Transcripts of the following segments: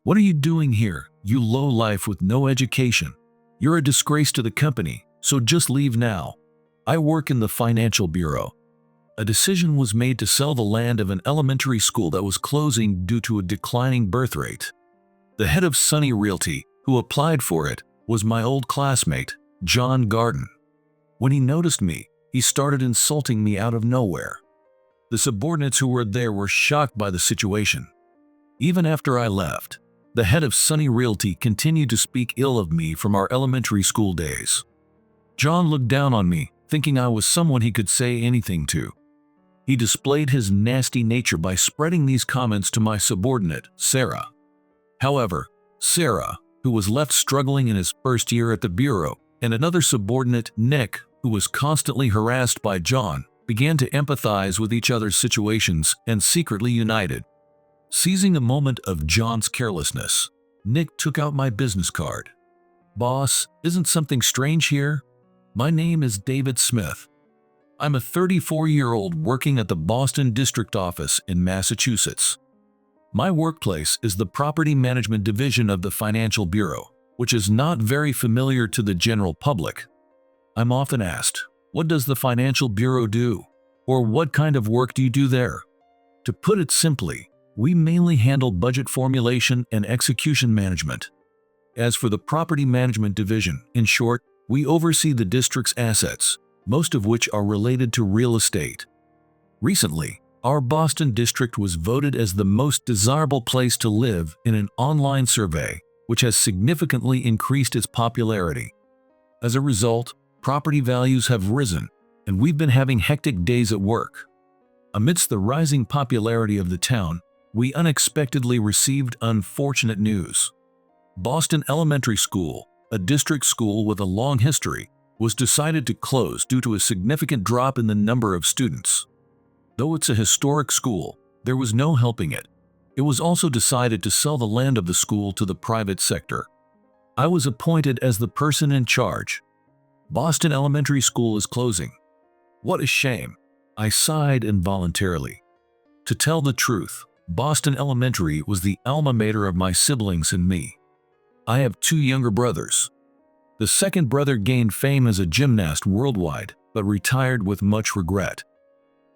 "What are you doing here, you lowlife with no education? You're a disgrace to the company, so just leave now." I work in the financial bureau. A decision was made to sell the land of an elementary school that was closing due to a declining birth rate. The head of Sunny Realty, who applied for it, was my old classmate, John Garden. When he noticed me, he started insulting me out of nowhere. The subordinates who were there were shocked by the situation. Even after I left, the head of Sunny Realty continued to speak ill of me from our elementary school days. John looked down on me, thinking I was someone he could say anything to. He displayed his nasty nature by spreading these comments to my subordinate, Sarah. However, Sarah, who was left struggling in his first year at the bureau, and another subordinate, Nick, who was constantly harassed by John, began to empathize with each other's situations and secretly united. Seizing a moment of John's carelessness, Nick took out my business card. "Boss, isn't something strange here? My name is David Smith. I'm a 34-year-old working at the Boston District Office in Massachusetts. My workplace is the Property Management Division of the Financial Bureau, which is not very familiar to the general public. I'm often asked, what does the Financial Bureau do? Or what kind of work do you do there? To put it simply, we mainly handle budget formulation and execution management. As for the Property Management Division, in short, we oversee the district's assets, most of which are related to real estate. Recently, our Boston district was voted as the most desirable place to live in an online survey, which has significantly increased its popularity. As a result, property values have risen, and we've been having hectic days at work. Amidst the rising popularity of the town, we unexpectedly received unfortunate news. Boston Elementary School, a district school with a long history, was decided to close due to a significant drop in the number of students. Though it's a historic school, there was no helping it. It was also decided to sell the land of the school to the private sector. I was appointed as the person in charge. Boston Elementary School is closing. What a shame. I sighed involuntarily. To tell the truth, Boston Elementary was the alma mater of my siblings and me. I have two younger brothers. The second brother gained fame as a gymnast worldwide, but retired with much regret.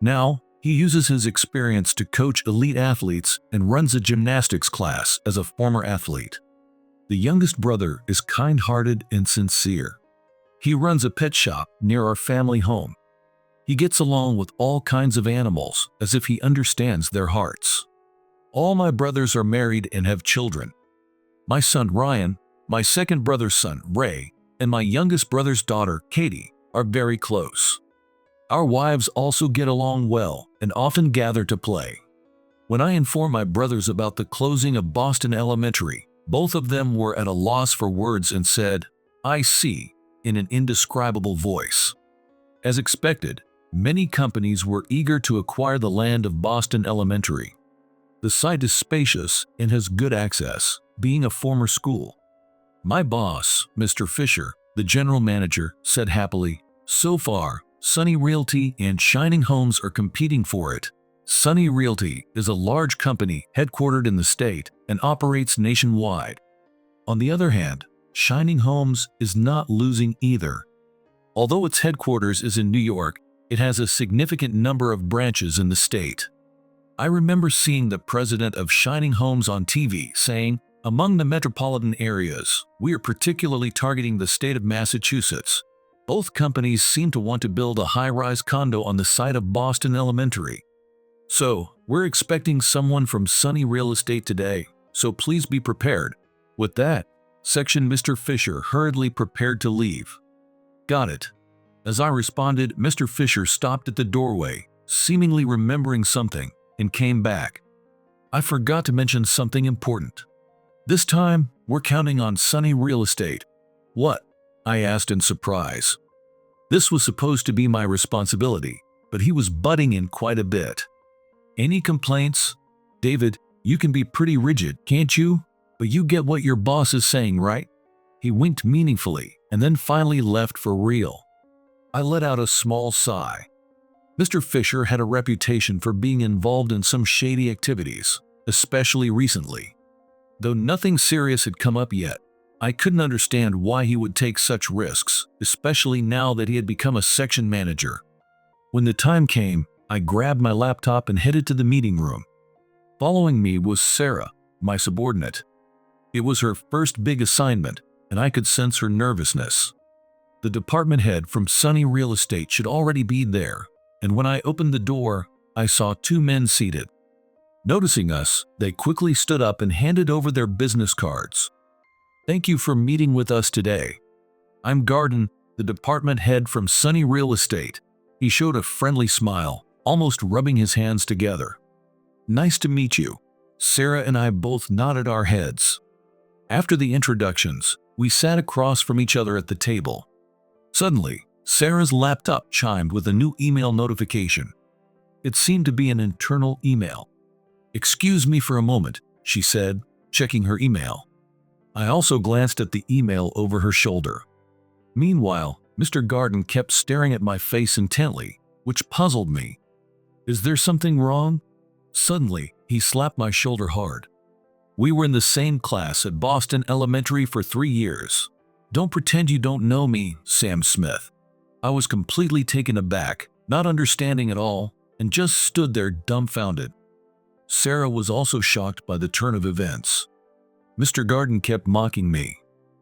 Now, he uses his experience to coach elite athletes and runs a gymnastics class as a former athlete. The youngest brother is kind-hearted and sincere. He runs a pet shop near our family home. He gets along with all kinds of animals as if he understands their hearts. All my brothers are married and have children. My son Ryan, my second brother's son Ray, and my youngest brother's daughter Katie are very close. Our wives also get along well and often gather to play. When I informed my brothers about the closing of Boston Elementary, both of them were at a loss for words and said, "I see," in an indescribable voice. As expected, many companies were eager to acquire the land of Boston Elementary. The site is spacious and has good access, being a former school. My boss, Mr. Fisher, the general manager, said happily, "So far, Sunny Realty and Shining Homes are competing for it." Sunny Realty is a large company headquartered in the state and operates nationwide. On the other hand, Shining Homes is not losing either. Although its headquarters is in New York, it has a significant number of branches in the state. I remember seeing the president of Shining Homes on TV saying, "Among the metropolitan areas, we are particularly targeting the state of Massachusetts. Both companies seem to want to build a high-rise condo on the site of Boston Elementary. So, we're expecting someone from Sunny Real Estate today, so please be prepared." With that, Mr. Fisher hurriedly prepared to leave. "Got it." As I responded, Mr. Fisher stopped at the doorway, seemingly remembering something, and came back. "I forgot to mention something important. This time, we're counting on Sunny Real Estate." "What?" I asked in surprise. This was supposed to be my responsibility, but he was butting in quite a bit. "Any complaints? David, you can be pretty rigid, can't you? But you get what your boss is saying, right?" He winked meaningfully and then finally left for real. I let out a small sigh. Mr. Fisher had a reputation for being involved in some shady activities, especially recently. Though nothing serious had come up yet, I couldn't understand why he would take such risks, especially now that he had become a section manager. When the time came, I grabbed my laptop and headed to the meeting room. Following me was Sarah, my subordinate. It was her first big assignment, and I could sense her nervousness. The department head from Sunny Real Estate should already be there, and when I opened the door, I saw two men seated. Noticing us, they quickly stood up and handed over their business cards. "Thank you for meeting with us today. I'm Garden, the department head from Sunny Real Estate." He showed a friendly smile, almost rubbing his hands together. "Nice to meet you." Sarah and I both nodded our heads. After the introductions, we sat across from each other at the table. Suddenly, Sarah's laptop chimed with a new email notification. It seemed to be an internal email. "Excuse me for a moment," she said, checking her email. I also glanced at the email over her shoulder. Meanwhile, Mr. Garden kept staring at my face intently, which puzzled me. "Is there something wrong?" Suddenly, he slapped my shoulder hard. "We were in the same class at Boston Elementary for 3 years. Don't pretend you don't know me, Sam Smith." I was completely taken aback, not understanding at all, and just stood there dumbfounded. Sarah was also shocked by the turn of events. Mr. Garden kept mocking me.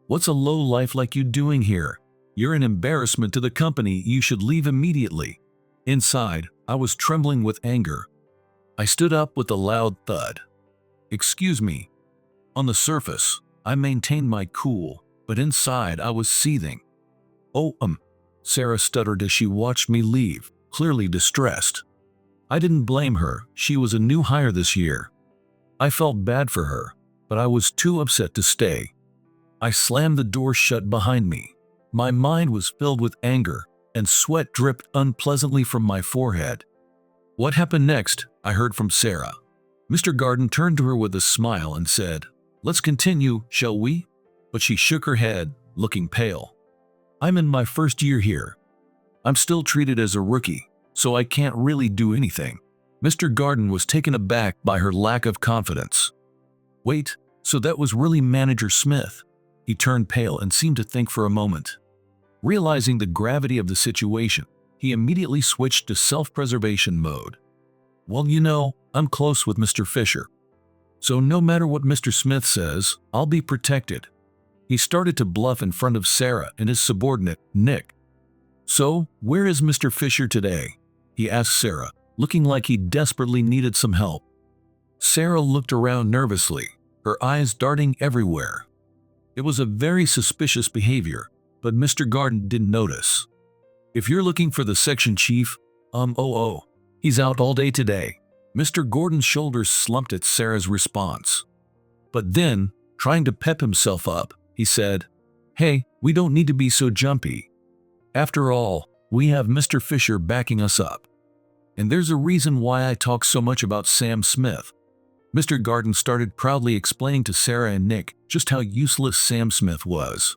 "What's a lowlife like you doing here? You're an embarrassment to the company. You should leave immediately." Inside, I was trembling with anger. I stood up with a loud thud. "Excuse me." On the surface, I maintained my cool, but inside I was seething. "Oh, Sarah stuttered as she watched me leave, clearly distressed. I didn't blame her. She was a new hire this year. I felt bad for her, but I was too upset to stay. I slammed the door shut behind me. My mind was filled with anger, and sweat dripped unpleasantly from my forehead. "What happened next?" I heard from Sarah. Mr. Garden turned to her with a smile and said, "Let's continue, shall we?" But she shook her head, looking pale. "I'm in my first year here. I'm still treated as a rookie, so I can't really do anything." Mr. Garden was taken aback by her lack of confidence. "Wait, so that was really Manager Smith?" He turned pale and seemed to think for a moment. Realizing the gravity of the situation, he immediately switched to self-preservation mode. "Well, you know, I'm close with Mr. Fisher. So no matter what Mr. Smith says, I'll be protected." He started to bluff in front of Sarah and his subordinate, Nick. "So, where is Mr. Fisher today?" he asked Sarah, looking like he desperately needed some help. Sarah looked around nervously, her eyes darting everywhere. It was a very suspicious behavior, but Mr. Garden didn't notice. "If you're looking for the section chief, he's out all day today." Mr. Gordon's shoulders slumped at Sarah's response. But then, trying to pep himself up, he said, "Hey, we don't need to be so jumpy. After all, we have Mr. Fisher backing us up. And there's a reason why I talk so much about Sam Smith." Mr. Garden started proudly explaining to Sarah and Nick just how useless Sam Smith was.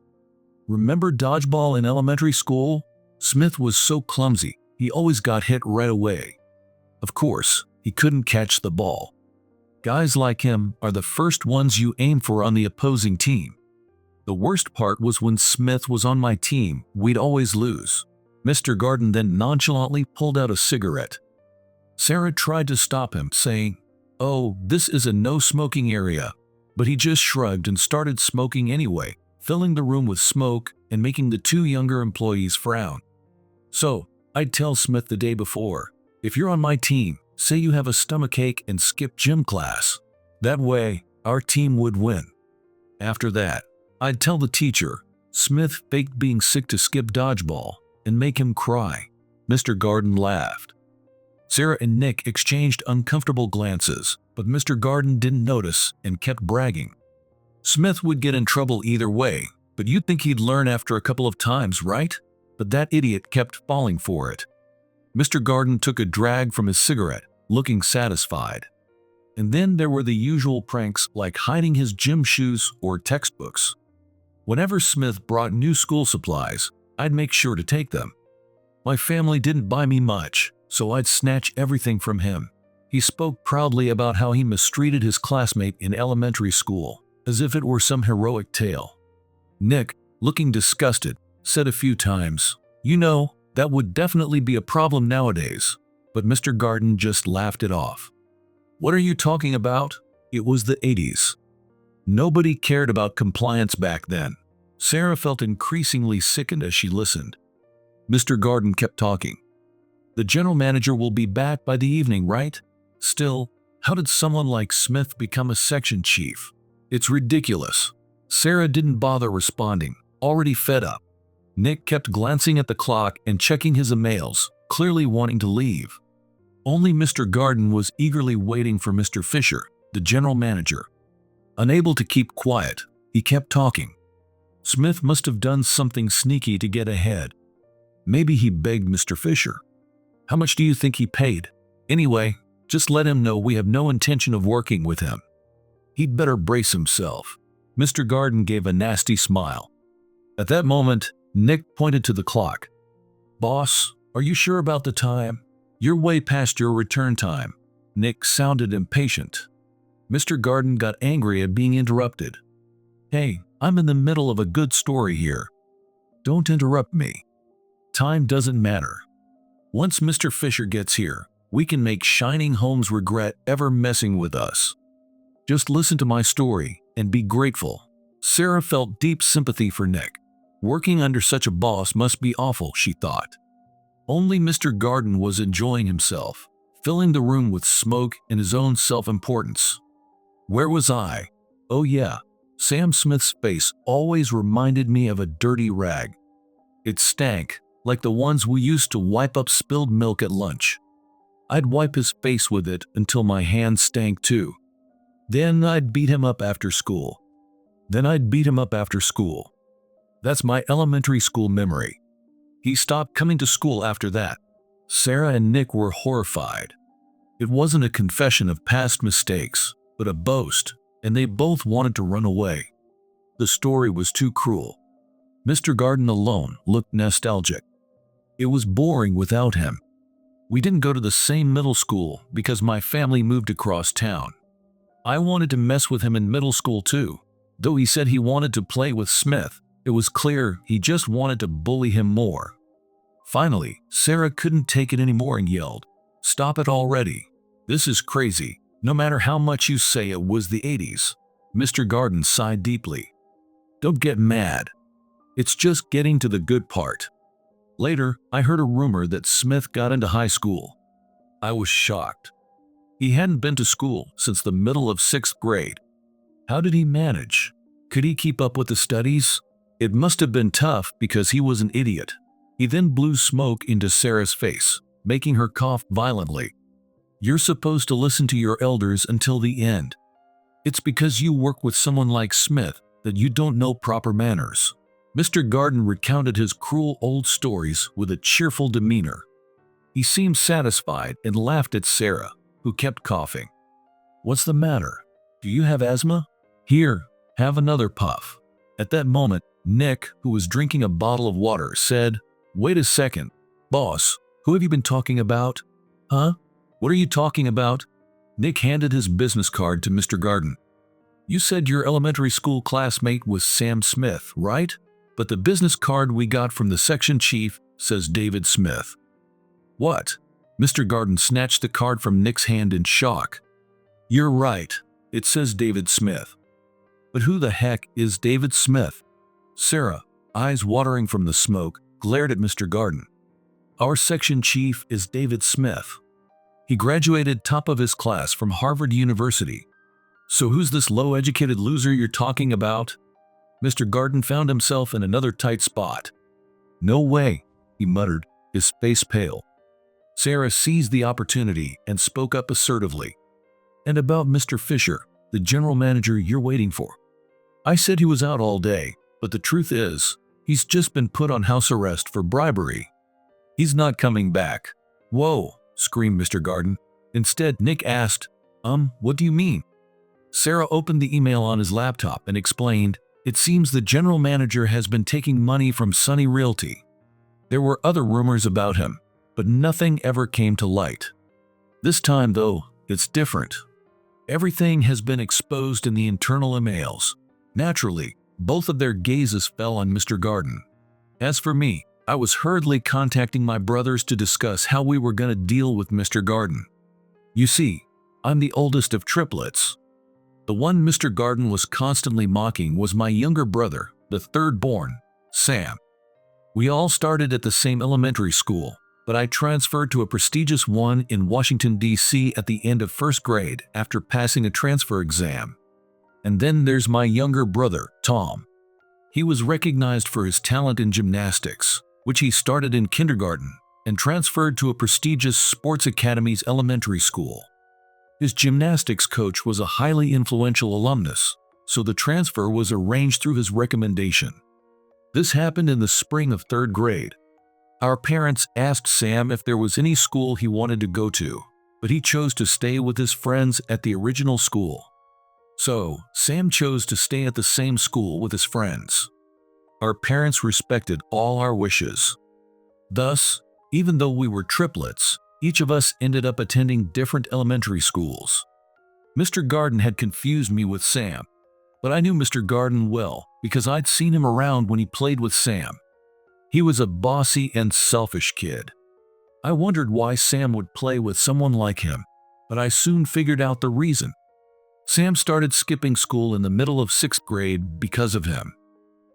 "Remember dodgeball in elementary school? Smith was so clumsy, he always got hit right away. Of course, he couldn't catch the ball. Guys like him are the first ones you aim for on the opposing team. The worst part was when Smith was on my team, we'd always lose." Mr. Garden then nonchalantly pulled out a cigarette. Sarah tried to stop him, saying, "Oh, this is a no-smoking area," but he just shrugged and started smoking anyway, filling the room with smoke and making the two younger employees frown. "So, I'd tell Smith the day before, if you're on my team, say you have a stomachache and skip gym class. That way, our team would win. After that, I'd tell the teacher, Smith faked being sick to skip dodgeball, and make him cry." Mr. Garden laughed. Sarah and Nick exchanged uncomfortable glances, but Mr. Garden didn't notice and kept bragging. "Smith would get in trouble either way, but you'd think he'd learn after a couple of times, right? But that idiot kept falling for it." Mr. Garden took a drag from his cigarette, looking satisfied. And then there were the usual pranks like hiding his gym shoes or textbooks. Whenever Smith brought new school supplies, I'd make sure to take them. My family didn't buy me much, so I'd snatch everything from him. He spoke proudly about how he mistreated his classmate in elementary school. as if it were some heroic tale. Nick, looking disgusted, said a few times, "You know, that would definitely be a problem nowadays," but Mr. Garden just laughed it off. "What are you talking about? It was the 80s. Nobody cared about compliance back then." Sarah felt increasingly sickened as she listened. Mr. Garden kept talking. "The general manager will be back by the evening, right? Still, how did someone like Smith become a section chief? It's ridiculous." Sarah didn't bother responding, already fed up. Nick kept glancing at the clock and checking his emails, clearly wanting to leave. Only Mr. Garden was eagerly waiting for Mr. Fisher, the general manager. Unable to keep quiet, he kept talking. Smith must have done something sneaky to get ahead. Maybe he begged Mr. Fisher. How much do you think he paid? Anyway, just let him know we have no intention of working with him. He'd better brace himself. Mr. Garden gave a nasty smile. At that moment, Nick pointed to the clock. "Boss, are you sure about the time? You're way past your return time." Nick sounded impatient. Mr. Garden got angry at being interrupted. "Hey, I'm in the middle of a good story here. Don't interrupt me. Time doesn't matter. Once Mr. Fisher gets here, we can make Shining Homes regret ever messing with us. Just listen to my story and be grateful." Sarah felt deep sympathy for Nick. Working under such a boss must be awful, she thought. Only Mr. Garden was enjoying himself, filling the room with smoke and his own self-importance. Where was I? Oh yeah, Sam Smith's face always reminded me of a dirty rag. It stank, like the ones we used to wipe up spilled milk at lunch. I'd wipe his face with it until my hands stank too. Then I'd beat him up after school. That's my elementary school memory. He stopped coming to school after that. Sarah and Nick were horrified. It wasn't a confession of past mistakes, but a boast, and they both wanted to run away. The story was too cruel. Mr. Garden alone looked nostalgic. It was boring without him. We didn't go to the same middle school because my family moved across town. I wanted to mess with him in middle school too. Though he said he wanted to play with Smith, it was clear he just wanted to bully him more. Finally, Sarah couldn't take it anymore and yelled, "Stop it already. This is crazy. No matter how much you say it was the 80s. Mr. Garden sighed deeply. "Don't get mad. It's just getting to the good part." Later, I heard a rumor that Smith got into high school. I was shocked. He hadn't been to school since the middle of 6th grade. How did he manage? Could he keep up with the studies? It must have been tough because he was an idiot. He then blew smoke into Sarah's face, making her cough violently. "You're supposed to listen to your elders until the end. It's because you work with someone like Smith that you don't know proper manners." Mr. Garden recounted his cruel old stories with a cheerful demeanor. He seemed satisfied and laughed at Sarah, who kept coughing. "What's the matter? Do you have asthma? Here, have another puff." At that moment, Nick, who was drinking a bottle of water, said, "Wait a second. Boss, who have you been talking about?" "Huh? What are you talking about?" Nick handed his business card to Mr. Garden. "You said your elementary school classmate was Sam Smith, right? But the business card we got from the section chief says David Smith." "What?" Mr. Garden snatched the card from Nick's hand in shock. "You're right. It says David Smith. But who the heck is David Smith?" Sarah, eyes watering from the smoke, glared at Mr. Garden. "Our section chief is David Smith. He graduated top of his class from Harvard University. So who's this low-educated loser you're talking about?" Mr. Garden found himself in another tight spot. "No way," he muttered, his face pale. Sarah seized the opportunity and spoke up assertively. "And about Mr. Fisher, the general manager you're waiting for?" "I said he was out all day, but the truth is, he's just been put on house arrest for bribery. He's not coming back." "Whoa," screamed Mr. Garden. Instead, Nick asked, What do you mean?" Sarah opened the email on his laptop and explained, "It seems the general manager has been taking money from Sunny Realty. There were other rumors about him, but nothing ever came to light. This time, though, it's different. Everything has been exposed in the internal emails. Naturally, both of their gazes fell on Mr. Garden. As for me, I was hurriedly contacting my brothers to discuss how we were going to deal with Mr. Garden. You see, I'm the oldest of triplets. The one Mr. Garden was constantly mocking was my younger brother, the third born, Sam. We all started at the same elementary school, but I transferred to a prestigious one in Washington, D.C. at the end of first grade after passing a transfer exam. And then there's my younger brother, Tom. He was recognized for his talent in gymnastics, which he started in kindergarten, and transferred to a prestigious sports academy's elementary school. His gymnastics coach was a highly influential alumnus, so the transfer was arranged through his recommendation. This happened in the spring of third grade. Our parents asked Sam if there was any school he wanted to go to, but he chose to stay with his friends at the original school. So, Sam chose to stay at the same school with his friends. Our parents respected all our wishes. Thus, even though we were triplets, each of us ended up attending different elementary schools. Mr. Garden had confused me with Sam, but I knew Mr. Garden well because I'd seen him around when he played with Sam. He was a bossy and selfish kid. I wondered why Sam would play with someone like him, but I soon figured out the reason. Sam started skipping school in the middle of sixth grade because of him.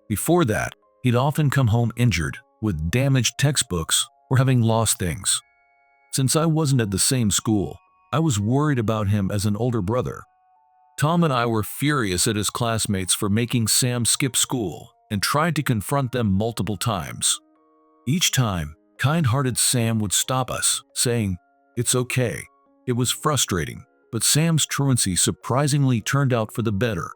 Before that, he'd often come home injured, with damaged textbooks, or having lost things. Since I wasn't at the same school, I was worried about him as an older brother. Tom and I were furious at his classmates for making Sam skip school and tried to confront them multiple times. Each time, kind-hearted Sam would stop us, saying, "It's okay." It was frustrating, but Sam's truancy surprisingly turned out for the better.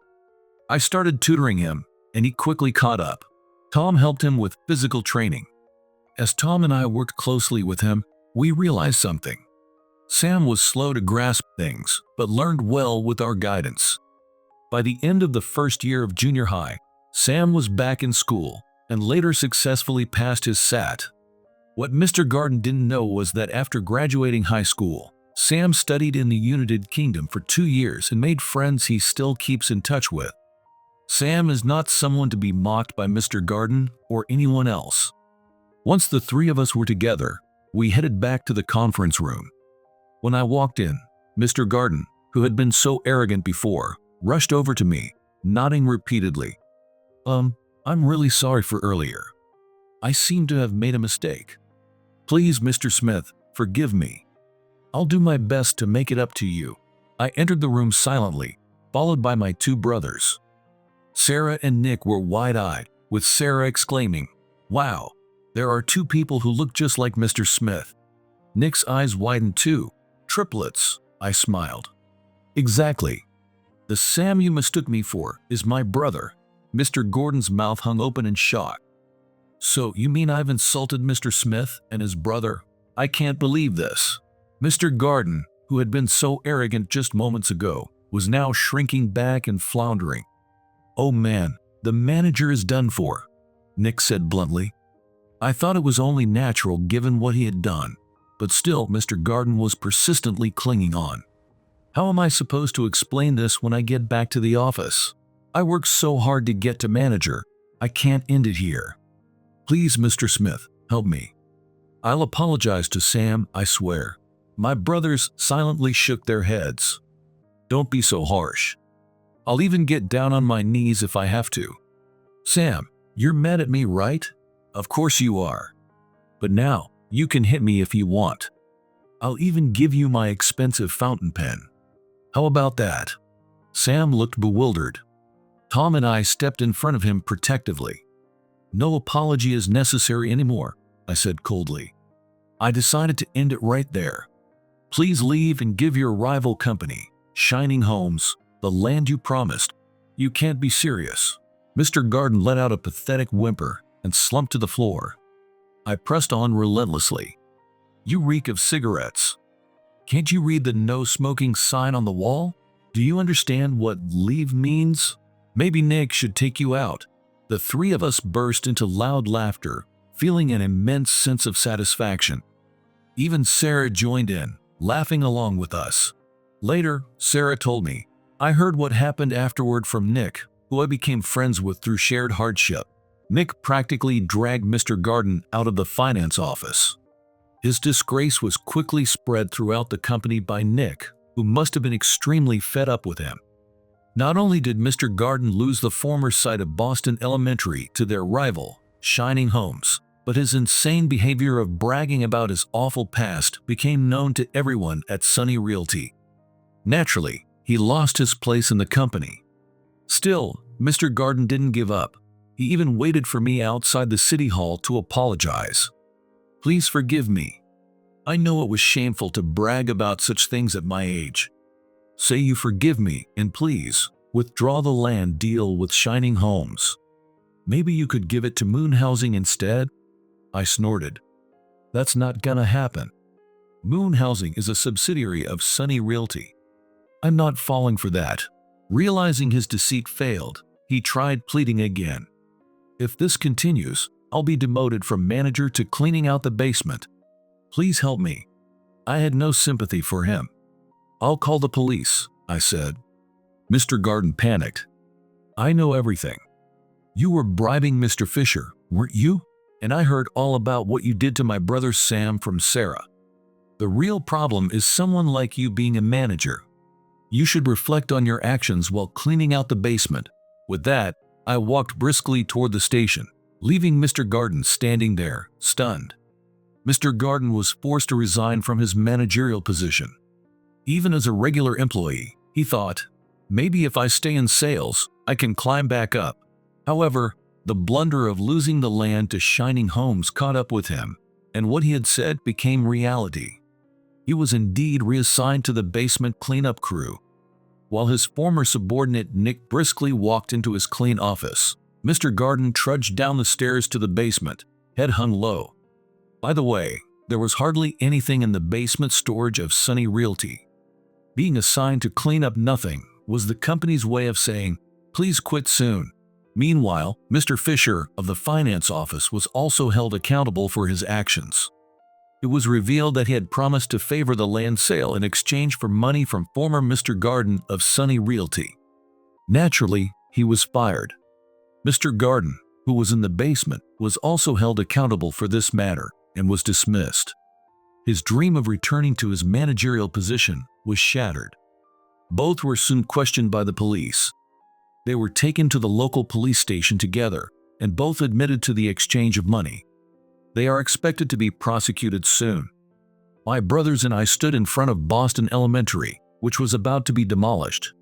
I started tutoring him, and he quickly caught up. Tom helped him with physical training. As Tom and I worked closely with him, we realized something. Sam was slow to grasp things, but learned well with our guidance. By the end of the first year of junior high, Sam was back in school and later successfully passed his SAT. What Mr. Garden didn't know was that after graduating high school, Sam studied in the United Kingdom for 2 years and made friends he still keeps in touch with. Sam is not someone to be mocked by Mr. Garden or anyone else. Once the three of us were together, we headed back to the conference room. When I walked in, Mr. Garden, who had been so arrogant before, rushed over to me, nodding repeatedly. I'm really sorry for earlier. I seem to have made a mistake. Please, Mr. Smith, forgive me. I'll do my best to make it up to you." I entered the room silently, followed by my 2 brothers. Sarah and Nick were wide-eyed, with Sarah exclaiming, "Wow, there are 2 people who look just like Mr. Smith." Nick's eyes widened too. "Triplets," I smiled. "Exactly. The Sam you mistook me for is my brother." Mr. Gordon's mouth hung open in shock. "So you mean I've insulted Mr. Smith and his brother? I can't believe this." Mr. Garden, who had been so arrogant just moments ago, was now shrinking back and floundering. "Oh man, the manager is done for," Nick said bluntly. I thought it was only natural given what he had done, but still Mr. Garden was persistently clinging on. How am I supposed to explain this when I get back to the office? I worked so hard to get to manager, I can't end it here. Please, Mr. Smith, help me. I'll apologize to Sam, I swear. My brothers silently shook their heads. Don't be so harsh. I'll even get down on my knees if I have to. Sam, you're mad at me, right? Of course you are. But now, you can hit me if you want. I'll even give you my expensive fountain pen. How about that? Sam looked bewildered. Tom and I stepped in front of him protectively. No apology is necessary anymore, I said coldly. I decided to end it right there. Please leave and give your rival company, Shining Homes, the land you promised. You can't be serious. Mr. Garden let out a pathetic whimper and slumped to the floor. I pressed on relentlessly. You reek of cigarettes. Can't you read the no smoking sign on the wall? Do you understand what leave means? Maybe Nick should take you out. The 3 of us burst into loud laughter, feeling an immense sense of satisfaction. Even Sarah joined in, laughing along with us. Later, Sarah told me, I heard what happened afterward from Nick, who I became friends with through shared hardship. Nick practically dragged Mr. Garden out of the finance office. His disgrace was quickly spread throughout the company by Nick, who must have been extremely fed up with him. Not only did Mr. Garden lose the former site of Boston Elementary to their rival, Shining Homes, but his insane behavior of bragging about his awful past became known to everyone at Sunny Realty. Naturally, he lost his place in the company. Still, Mr. Garden didn't give up. He even waited for me outside the city hall to apologize. Please forgive me. I know it was shameful to brag about such things at my age. Say you forgive me and please, withdraw the land deal with Shining Homes. Maybe you could give it to Moon Housing instead? I snorted. That's not gonna happen. Moon Housing is a subsidiary of Sunny Realty. I'm not falling for that. Realizing his deceit failed, he tried pleading again. If this continues, I'll be demoted from manager to cleaning out the basement. Please help me. I had no sympathy for him. I'll call the police, I said. Mr. Garden panicked. I know everything. You were bribing Mr. Fisher, weren't you? And I heard all about what you did to my brother Sam from Sarah. The real problem is someone like you being a manager. You should reflect on your actions while cleaning out the basement. With that, I walked briskly toward the station, leaving Mr. Garden standing there, stunned. Mr. Garden was forced to resign from his managerial position. Even as a regular employee, he thought, maybe if I stay in sales, I can climb back up. However, the blunder of losing the land to Shining Homes caught up with him, and what he had said became reality. He was indeed reassigned to the basement cleanup crew. While his former subordinate Nick briskly walked into his clean office, Mr. Garden trudged down the stairs to the basement, head hung low. By the way, there was hardly anything in the basement storage of Sunny Realty. Being assigned to clean up nothing was the company's way of saying, please quit soon. Meanwhile, Mr. Fisher of the finance office was also held accountable for his actions. It was revealed that he had promised to favor the land sale in exchange for money from former Mr. Garden of Sunny Realty. Naturally, he was fired. Mr. Garden, who was in the basement, was also held accountable for this matter and was dismissed. His dream of returning to his managerial position was shattered. Both were soon questioned by the police. They were taken to the local police station together, and both admitted to the exchange of money. They are expected to be prosecuted soon. My brothers and I stood in front of Boston Elementary, which was about to be demolished.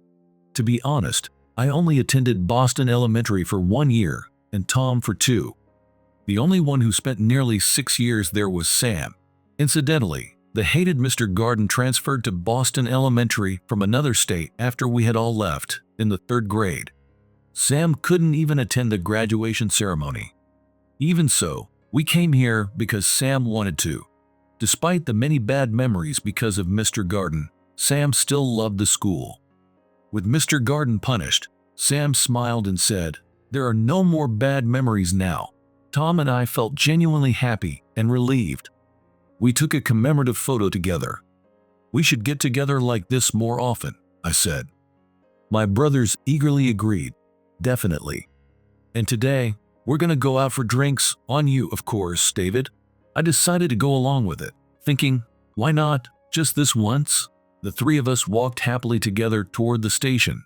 To be honest, I only attended Boston Elementary for 1 year, and Tom for 2. The only one who spent nearly 6 years there was Sam. Incidentally, the hated Mr. Garden transferred to Boston Elementary from another state after we had all left, in the 3rd grade. Sam couldn't even attend the graduation ceremony. Even so, we came here because Sam wanted to. Despite the many bad memories because of Mr. Garden, Sam still loved the school. With Mr. Garden punished, Sam smiled and said, there are no more bad memories now. Tom and I felt genuinely happy and relieved. We took a commemorative photo together. We should get together like this more often, I said. My brothers eagerly agreed. Definitely. And today, we're gonna go out for drinks, on you, of course, David. I decided to go along with it, thinking, why not, just this once? The three of us walked happily together toward the station.